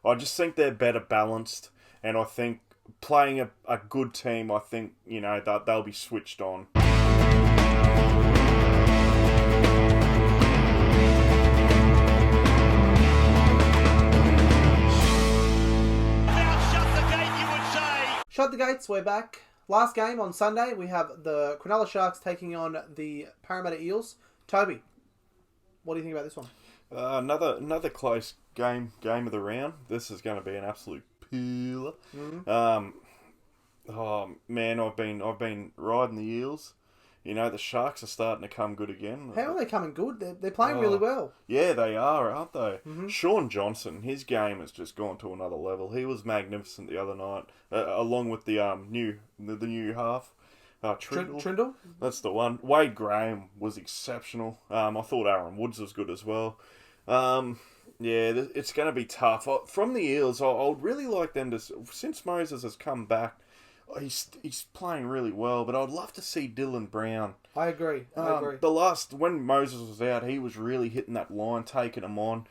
I just think they're better balanced, and I think playing a good team, I think, that they'll be switched on. Shut the gates, we're back. Last game on Sunday, we have the Cronulla Sharks taking on the Parramatta Eels. Toby, what do you think about this one? Another close game of the round. This is going to be an absolute peeler. Mm-hmm. Oh man, I've been riding the Eels. The Sharks are starting to come good again. How are they coming good? They're playing really well. Yeah, they are, aren't they? Mm-hmm. Sean Johnson, his game has just gone to another level. He was magnificent the other night, along with the new half. Trindle? That's the one. Wade Graham was exceptional. I thought Aaron Woods was good as well. It's going to be tough. From the Eels, I would really like them to, since Moses has come back, he's playing really well, but I'd love to see Dylan Brown. I agree. When Moses was out, he was really hitting that line, taking him on.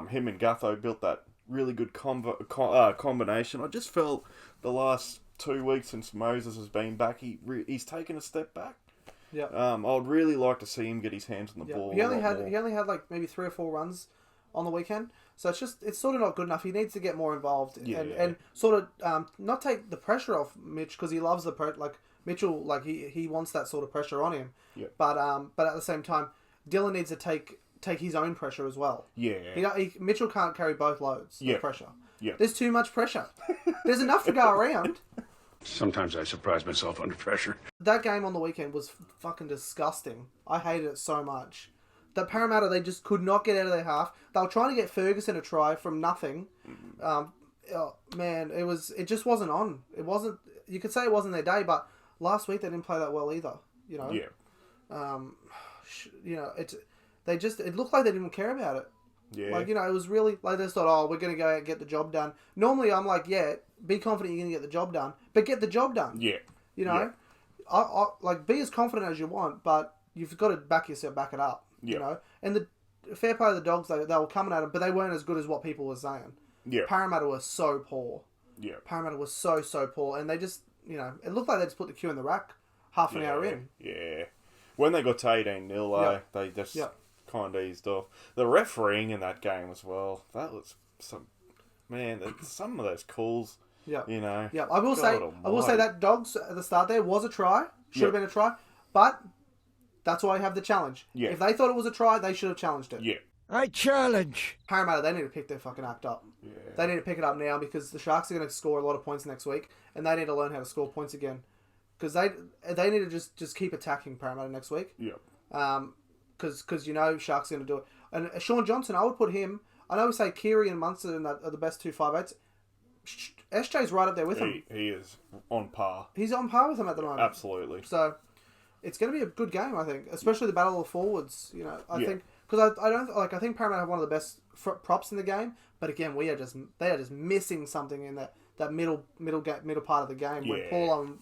Him and Gutho built that really good combination. I just felt the last 2 weeks since Moses has been back, he's taken a step back. Yeah. I'd really like to see him get his hands on the ball. He only had like maybe 3 or 4 runs on the weekend, so it's sort of not good enough. He needs to get more involved and sort of not take the pressure off Mitch, because he loves the Mitchell, like he wants that sort of pressure on him. Yeah. But at the same time, Dylan needs to take his own pressure as well. Yeah. Mitchell can't carry both loads of pressure. Yeah. There's too much pressure. There's enough to go around. Sometimes I surprise myself under pressure. That game on the weekend was fucking disgusting. I hated it so much. That Parramatta, they just could not get out of their half. They were trying to get Ferguson a try from nothing. It just wasn't on. It wasn't. You could say it wasn't their day, but last week they didn't play that well either. Yeah. It looked like they didn't care about it. Yeah. It was really like they just thought, we're going to go out and get the job done. Normally, I'm like, be confident you're going to get the job done, but get the job done. Yeah. I be as confident as you want, but you've got to back it up. Yeah. And the fair play of the Dogs, they were coming at them, but they weren't as good as what people were saying. Yeah. Parramatta was so poor. Yeah. Parramatta was so poor, and they just, it looked like they just put the cue in the rack half an hour in. Yeah. When they got to 18-0, they just kind of eased off. The refereeing in that game as well, that was some of those calls. Yeah. Yeah. I will say that Dogs at the start there was a try. Should have been a try, but that's why I have the challenge. Yeah. If they thought it was a try, they should have challenged it. Yeah. I challenge. Parramatta, they need to pick their fucking act up. Yeah. They need to pick it up now, because the Sharks are going to score a lot of points next week, and they need to learn how to score points again. Because they need to just keep attacking Parramatta next week. Yeah. Because Sharks are going to do it. And Sean Johnson, I would put him. I know we say Keary and Munster are the best 2 5'8s. SJ's right up there with him. He is on par. He's on par with him at the moment. Absolutely. So it's going to be a good game, I think, especially the battle of forwards. I think, because I think Parramatta have one of the best props in the game, but again, they are just missing something in that middle part of the game when Paulo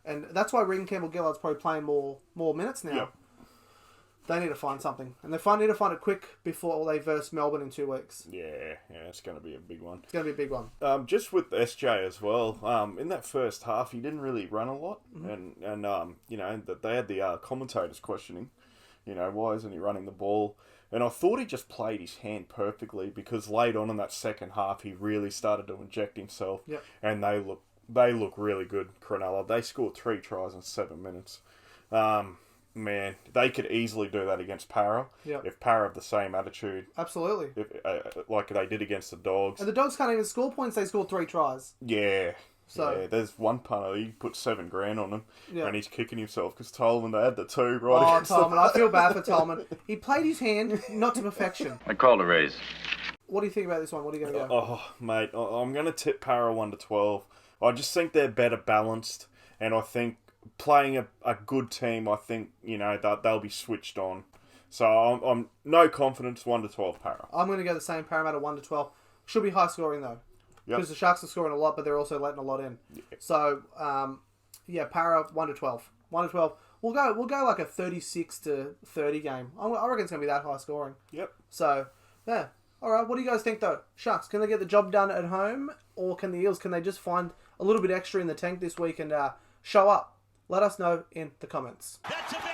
and that's why Regan Campbell-Gillard's probably playing more minutes now. Yep. They need to find something, and they need to find it quick before they verse Melbourne in 2 weeks. Yeah, it's going to be a big one. It's going to be a big one. Just with SJ as well, in that first half, he didn't really run a lot, and that they had the commentators questioning, why isn't he running the ball? And I thought he just played his hand perfectly, because late on in that second half, he really started to inject himself, and they look really good. Cronulla, they scored 3 tries in 7 minutes. Man, they could easily do that against Para. Yep. If Para have the same attitude. Absolutely. Like they did against the Dogs. And the Dogs can't even score points, they scored 3 tries. Yeah. So there's one punter, he put $7,000 on him, and he's kicking himself because Tolman, they had the 2 against Tolman, I feel bad for Tolman. He played his hand, not to perfection. I called a raise. What do you think about this one? What are you going to go? Oh, mate, I'm going to tip Para 1-12. I just think they're better balanced, and I think playing a good team, I think, that they'll be switched on. So I'm no confidence, 1-12 Para. I'm going to go the same, Parramatta 1-12. Should be high scoring though. Because the Sharks are scoring a lot, but they're also letting a lot in. Yeah. So, Para 1-12. 1-12. We'll go like a 36-30 game. I reckon it's going to be that high scoring. Yep. So, yeah. All right, what do you guys think though? Sharks, can they get the job done at home, or can the Eels? Can they just find a little bit extra in the tank this week and show up? Let us know in the comments. That's a